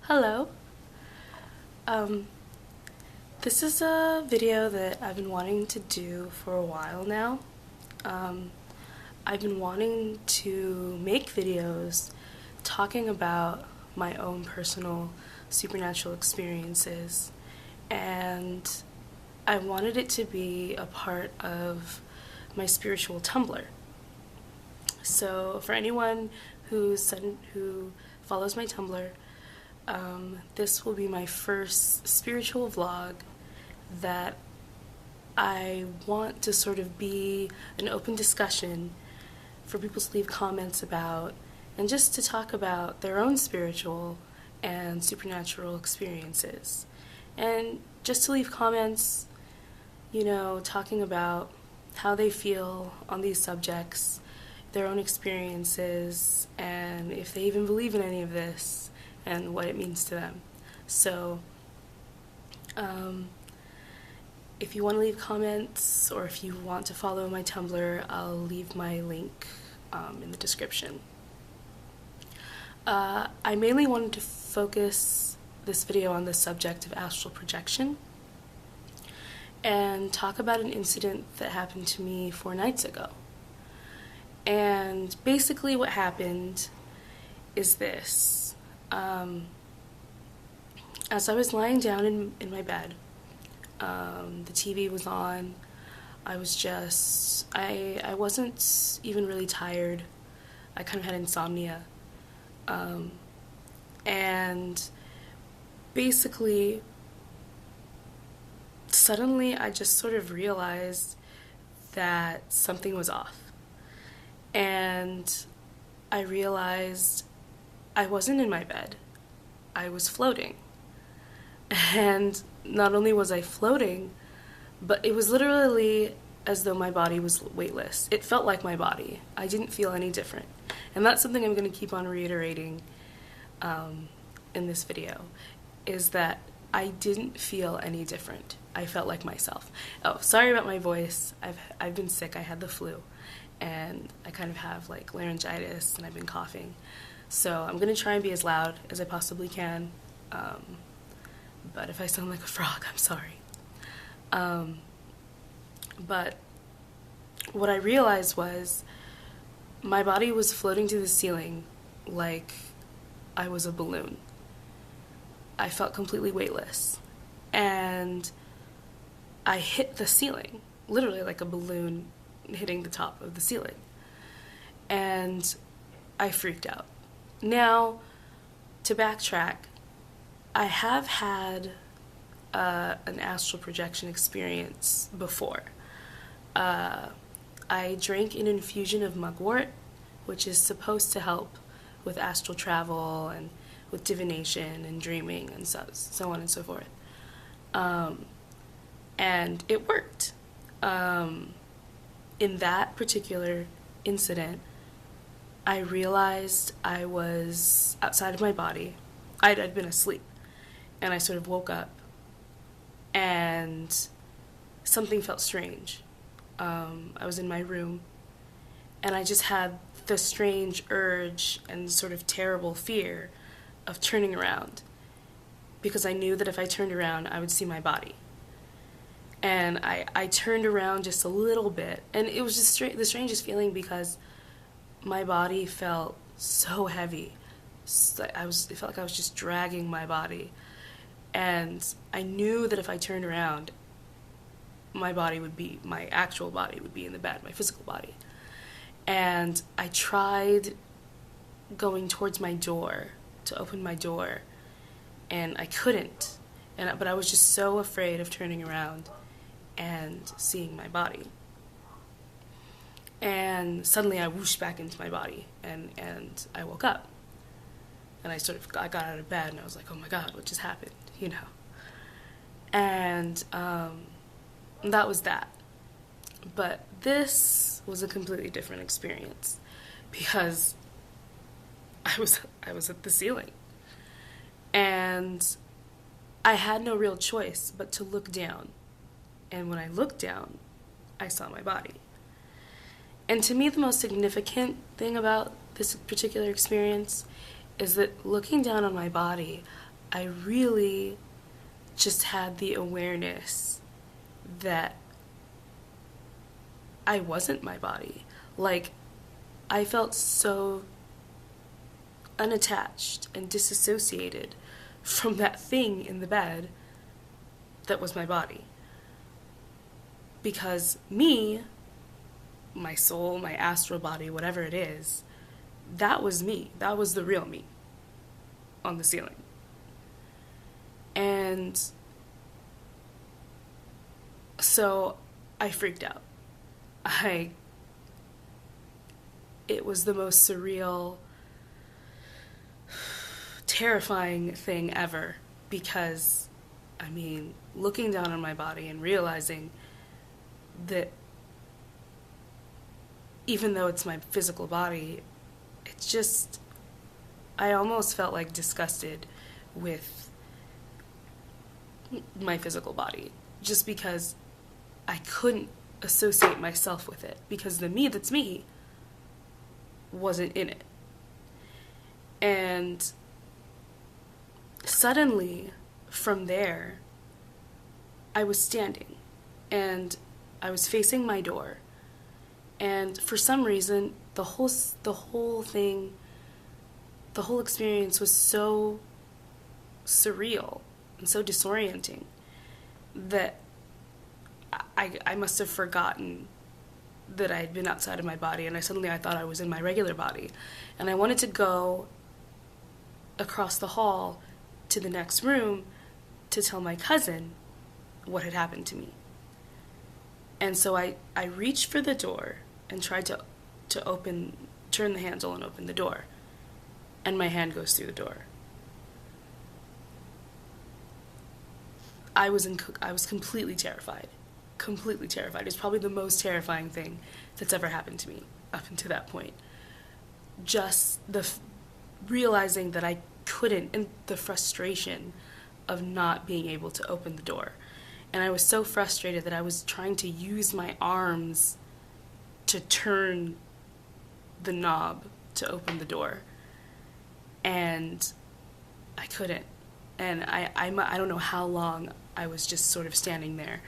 Hello. Um, this is a video that I've been wanting to do for a while now. Um, I've been wanting to make videos talking about my own personal supernatural experiences, and I wanted it to be a part of my spiritual Tumblr. So for anyone who follows my Tumblr, this will be my first spiritual vlog that I want to sort of be an open discussion for people to leave comments about, and just to talk about their own spiritual and supernatural experiences. And just to leave comments, talking about how they feel on these subjects, their own experiences, and if they even believe in any of this, and what it means to them. So, if you want to leave comments, or if you want to follow my Tumblr, I'll leave my link in the description. I mainly wanted to focus this video on the subject of astral projection and talk about an incident that happened to me 4 nights ago. And basically what happened is this. As I was lying down in my bed, the TV was on. I wasn't even really tired. I kind of had insomnia. And basically, suddenly I just sort of realized that something was off. And I realized I wasn't in my bed. I was floating. And not only was I floating, but it was literally as though my body was weightless. It felt like my body. I didn't feel any different. And that's something I'm going to keep on reiterating in this video, is that I didn't feel any different. I felt like myself. Oh, sorry about my voice. I've been sick. I had the flu. And I kind of have like laryngitis, and I've been coughing. So I'm going to try and be as loud as I possibly can. But if I sound like a frog, I'm sorry. But what I realized was my body was floating to the ceiling like I was a balloon. I felt completely weightless. And I hit the ceiling, literally like a balloon hitting the top of the ceiling. And I freaked out. Now, to backtrack, I have had an astral projection experience before. I drank an infusion of mugwort, which is supposed to help with astral travel and with divination and dreaming and so on and so forth. And it worked. In that particular incident, I realized I was outside of my body. I'd been asleep, and I sort of woke up, and something felt strange. I was in my room, and I just had the strange urge and sort of terrible fear of turning around, because I knew that if I turned around, I would see my body. And I turned around just a little bit, and it was just the strangest feeling, because my body felt so heavy. It felt like I was just dragging my body. And I knew that if I turned around, my actual body would be in the bed, my physical body. And I tried going towards my door, to open my door, and I couldn't. But I was just so afraid of turning around and seeing my body. And suddenly I whooshed back into my body, and I woke up. And I got out of bed, and I was like, oh my God, what just happened, And that was that. But this was a completely different experience, because I was at the ceiling. And I had no real choice but to look down. And when I looked down, I saw my body. And to me, the most significant thing about this particular experience is that looking down on my body, I really just had the awareness that I wasn't my body. Like, I felt so unattached and disassociated from that thing in the bed that was my body. Because me, my soul, my astral body, whatever it is, that was me. That was the real me on the ceiling. And so I freaked out. It was the most surreal, terrifying thing ever, because, I mean, looking down on my body and realizing that even though it's my physical body, it's just, I almost felt like disgusted with my physical body, just because I couldn't associate myself with it, because the me that's me wasn't in it. And suddenly, from there, I was standing, and I was facing my door, and for some reason, the whole experience was so surreal and so disorienting that I must have forgotten that I had been outside of my body, and I thought I was in my regular body. And I wanted to go across the hall to the next room to tell my cousin what had happened to me. And so I reached for the door and tried to turn the handle and open the door. And my hand goes through the door. I was completely terrified. Completely terrified. It's probably the most terrifying thing that's ever happened to me up until that point. Just realizing that I couldn't, and the frustration of not being able to open the door. And I was so frustrated that I was trying to use my arms to turn the knob to open the door. And I couldn't. And I don't know how long I was just sort of standing there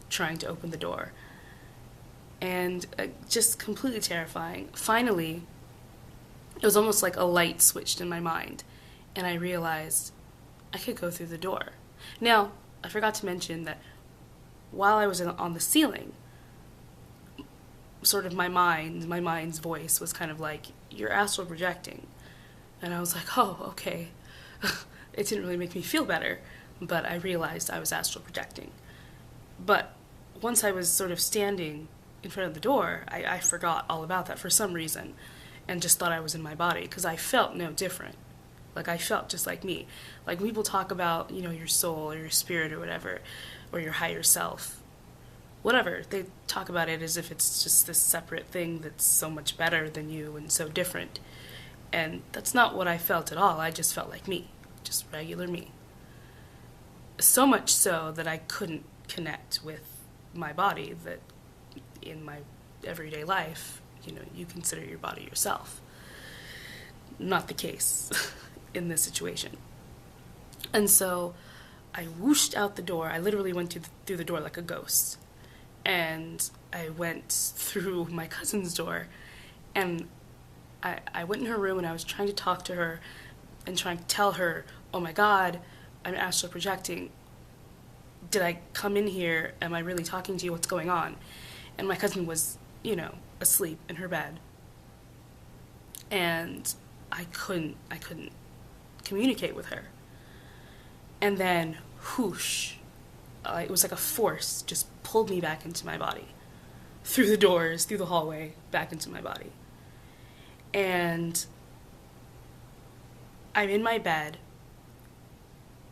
trying to open the door. And just completely terrifying. Finally, it was almost like a light switched in my mind, and I realized I could go through the door. Now, I forgot to mention that while I was on the ceiling, sort of my mind's voice was kind of like, "You're astral projecting." And I was like, "Oh, okay." It didn't really make me feel better, but I realized I was astral projecting. But once I was sort of standing in front of the door, I forgot all about that for some reason, and just thought I was in my body, because I felt no different. Like, I felt just like me. Like, people talk about, your soul or your spirit or whatever, or your higher self. Whatever. They talk about it as if it's just this separate thing that's so much better than you and so different. And that's not what I felt at all. I just felt like me. Just regular me. So much so that I couldn't connect with my body, that in my everyday life, you consider your body yourself. Not the case in this situation. And so I whooshed out the door. I literally went through the door like a ghost. And I went through my cousin's door, and I went in her room, and I was trying to talk to her and trying to tell her, "Oh my God, I'm astral projecting. Did I come in here? Am I really talking to you? What's going on?" And my cousin was, asleep in her bed. And I couldn't communicate with her. And then, whoosh, it was like a force just pulled me back into my body. Through the doors, through the hallway, back into my body. And I'm in my bed,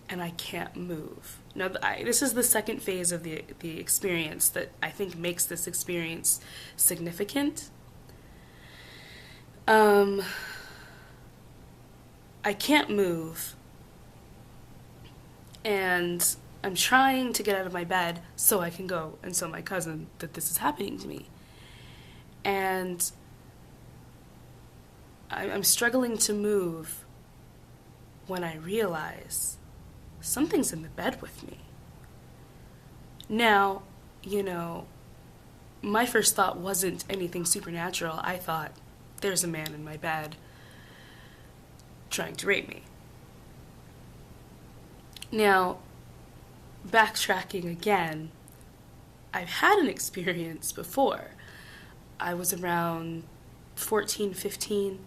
and I can't move. Now, this is the second phase of the experience that I think makes this experience significant. I can't move, and I'm trying to get out of my bed so I can go and tell my cousin that this is happening to me. And I'm struggling to move when I realize something's in the bed with me. Now, my first thought wasn't anything supernatural. I thought, there's a man in my bed trying to rape me. Now, backtracking again, I've had an experience before. I was around 14, 15,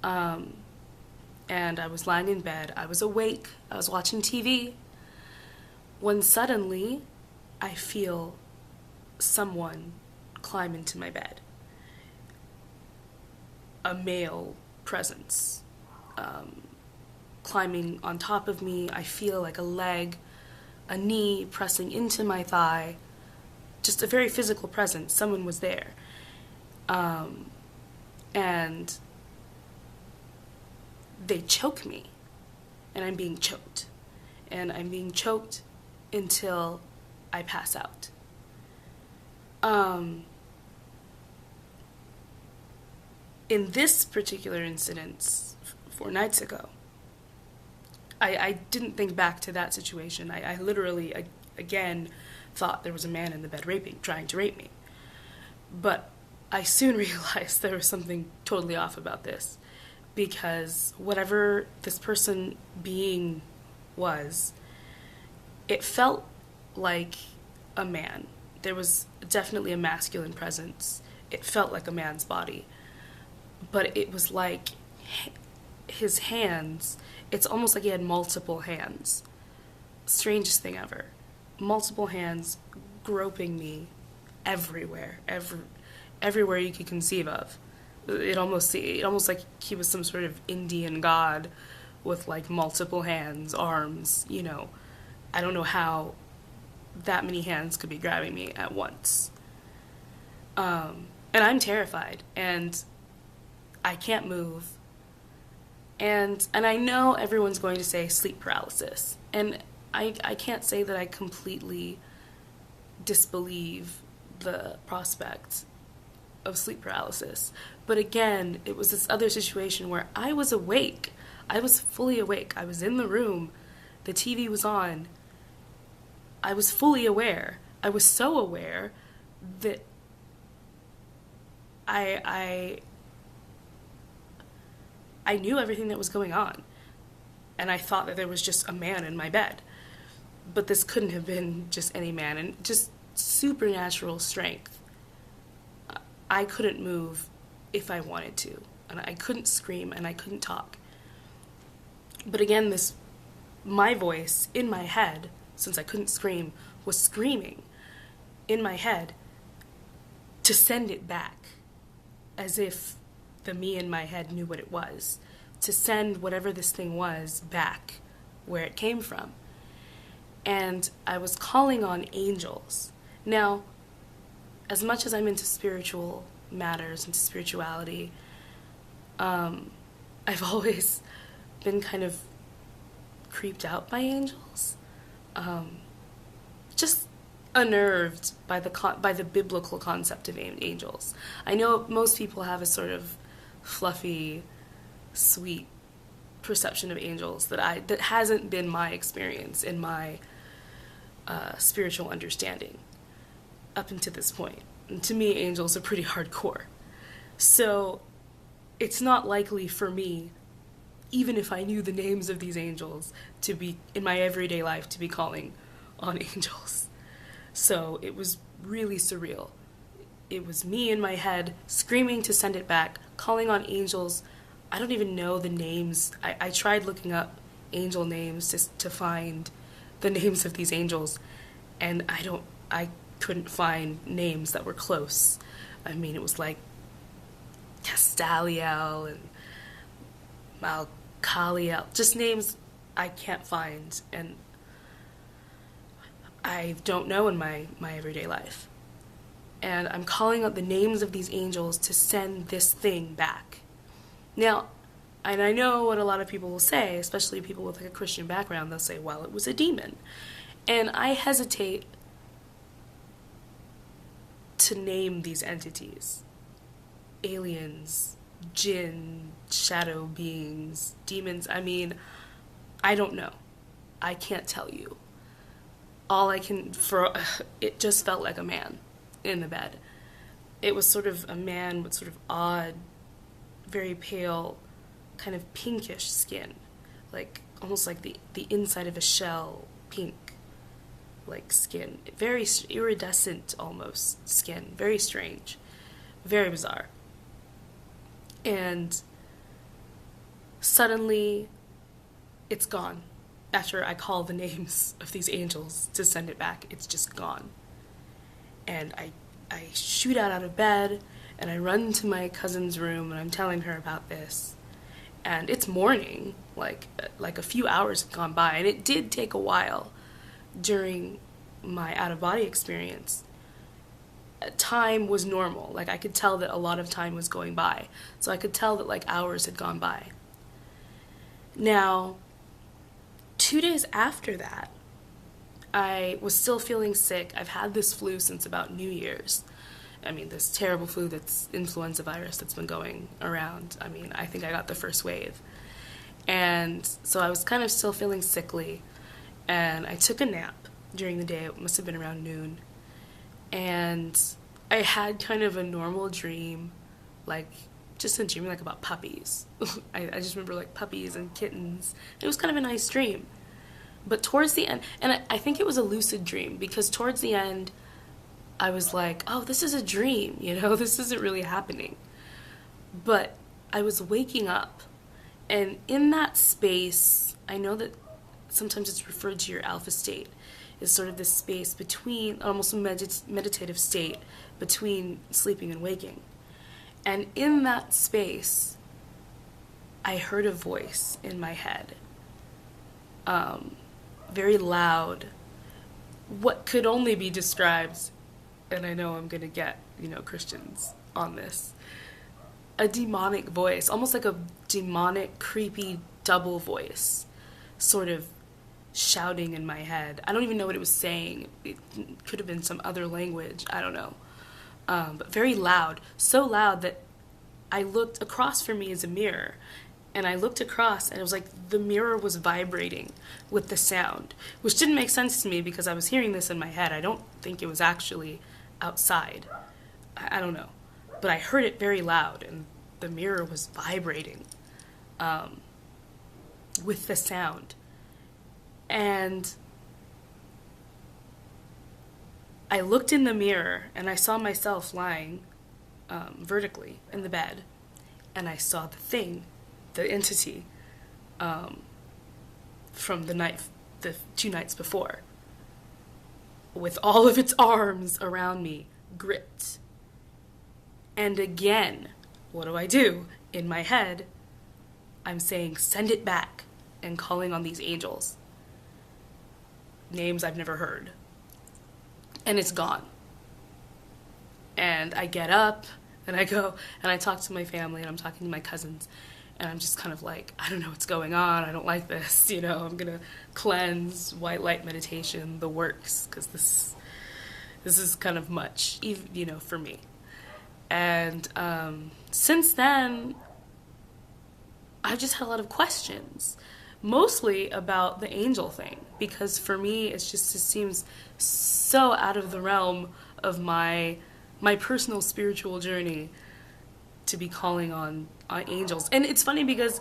and I was lying in bed. I was awake. I was watching TV, when suddenly I feel someone climb into my bed. A male presence climbing on top of me. I feel like a leg, a knee pressing into my thigh. Just a very physical presence. Someone was there. And they choke me. And I'm being choked. And I'm being choked until I pass out. In this particular incident, 4 nights ago, I didn't think back to that situation. I literally, again, thought there was a man in the bed trying to rape me. But I soon realized there was something totally off about this, because whatever this person being was, it felt like a man. There was definitely a masculine presence. It felt like a man's body. But it was like his hands, it's almost like he had multiple hands. Strangest thing ever. Multiple hands groping me everywhere, everywhere you could conceive of. It almost like he was some sort of Indian god with like multiple hands, arms, I don't know how that many hands could be grabbing me at once. And I'm terrified, and I can't move. And I know everyone's going to say sleep paralysis. And I can't say that I completely disbelieve the prospect of sleep paralysis. But again, it was this other situation where I was awake. I was fully awake. I was in the room. The TV was on. I was fully aware. I was so aware that I knew everything that was going on. And I thought that there was just a man in my bed. But this couldn't have been just any man. And just supernatural strength. I couldn't move if I wanted to. And I couldn't scream and I couldn't talk. But again, my voice in my head, since I couldn't scream, was screaming in my head to send it back, as if the me in my head knew what it was, to send whatever this thing was back where it came from. And I was calling on angels. Now, as much as I'm into spiritual matters, into spirituality, I've always been kind of creeped out by angels. Just unnerved by the biblical concept of angels. I know most people have a sort of fluffy, sweet perception of angels that hasn't been my experience in my spiritual understanding up until this point. And to me, angels are pretty hardcore. So it's not likely for me, even if I knew the names of these angels, to be, in my everyday life, to be calling on angels. So it was really surreal. It was me in my head, screaming to send it back, calling on angels. I don't even know the names. I tried looking up angel names to find the names of these angels, and I couldn't find names that were close. I mean, it was like Castaliel and Malcaliel, just names I can't find, and I don't know in my everyday life. And I'm calling out the names of these angels to send this thing back. Now, and I know what a lot of people will say, especially people with like a Christian background, they'll say, well, it was a demon. And I hesitate to name these entities. Aliens, jinn, shadow beings, demons. I mean, I don't know. I can't tell you. It just felt like a man in the bed. It was sort of a man with sort of odd, very pale, kind of pinkish skin, like almost like the inside of a shell, pink, like skin, very iridescent almost skin, very strange, very bizarre. And suddenly, it's gone. After I call the names of these angels to send it back, it's just gone. And I shoot out of bed, and I run to my cousin's room, and I'm telling her about this. And it's morning, like a few hours have gone by, and it did take a while during my out-of-body experience. Time was normal. Like, I could tell that a lot of time was going by. So I could tell that, like, hours had gone by. Now, 2 days after that, I was still feeling sick. I've had this flu since about New Year's. I mean, this terrible flu that's influenza virus that's been going around. I mean, I think I got the first wave. And so I was kind of still feeling sickly. And I took a nap during the day. It must have been around noon. And I had kind of a normal dream, like just a dream like about puppies. I just remember like puppies and kittens. It was kind of a nice dream. But towards the end, and I think it was a lucid dream, because towards the end, I was like, oh, this is a dream, you know, this isn't really happening. But I was waking up, and in that space, I know that sometimes it's referred to your alpha state, is sort of this space between, almost a meditative state, between sleeping and waking. And in that space, I heard a voice in my head, very loud, what could only be described, and I know I'm going to get, Christians on this, a demonic voice, almost like a demonic, creepy double voice, sort of shouting in my head. I don't even know what it was saying. It could have been some other language. I don't know. But very loud. So loud that I looked across from me as a mirror. And I looked across, and it was like the mirror was vibrating with the sound, which didn't make sense to me because I was hearing this in my head. I don't think it was actually outside. I don't know. But I heard it very loud, and the mirror was vibrating with the sound. And I looked in the mirror, and I saw myself lying vertically in the bed, and I saw the entity from the 2 nights before, with all of its arms around me, gripped. And again, what do? In my head, I'm saying, send it back, and calling on these angels. Names I've never heard. And it's gone. And I get up, and I go, and I talk to my family, and I'm talking to my cousins, and I'm just kind of like, I don't know what's going on, I don't like this, I'm gonna cleanse, white light meditation, the works, because this is kind of much, even, for me. And since then, I've just had a lot of questions, mostly about the angel thing, because for me, it seems so out of the realm of my personal spiritual journey to be calling on angels. And it's funny because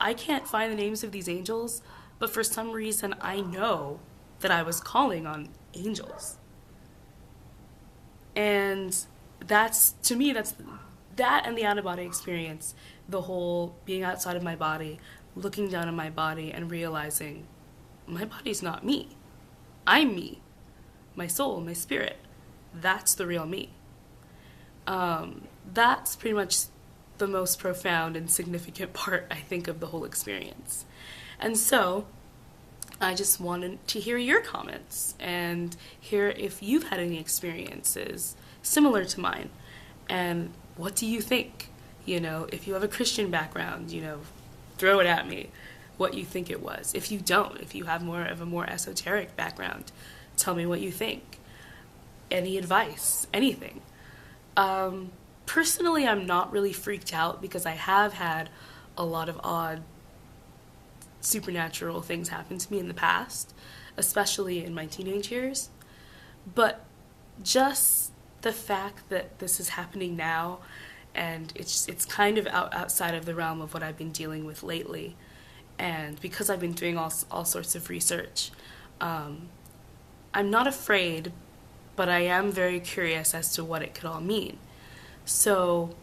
I can't find the names of these angels, but for some reason I know that I was calling on angels. And to me, that's that and the out-of-body experience, the whole being outside of my body, looking down on my body and realizing my body's not me. I'm me. My soul, my spirit. That's the real me. That's pretty much the most profound and significant part, I think, of the whole experience. And so I just wanted to hear your comments and hear if you've had any experiences similar to mine. And what do you think? If you have a Christian background, throw it at me, what you think it was. If you don't, if you have more of a more esoteric background, tell me what you think. Any advice, anything. Personally, I'm not really freaked out because I have had a lot of odd supernatural things happened to me in the past, especially in my teenage years. But just the fact that this is happening now, and it's kind of outside of the realm of what I've been dealing with lately, and because I've been doing all sorts of research, I'm not afraid, but I am very curious as to what it could all mean. So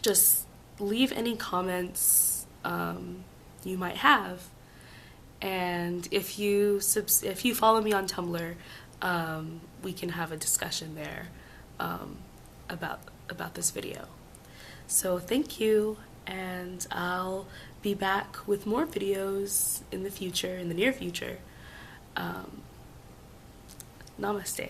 just leave any comments you might have, and if you follow me on Tumblr, we can have a discussion there about this video. So thank you, and I'll be back with more videos in the future, in the near future. Namaste.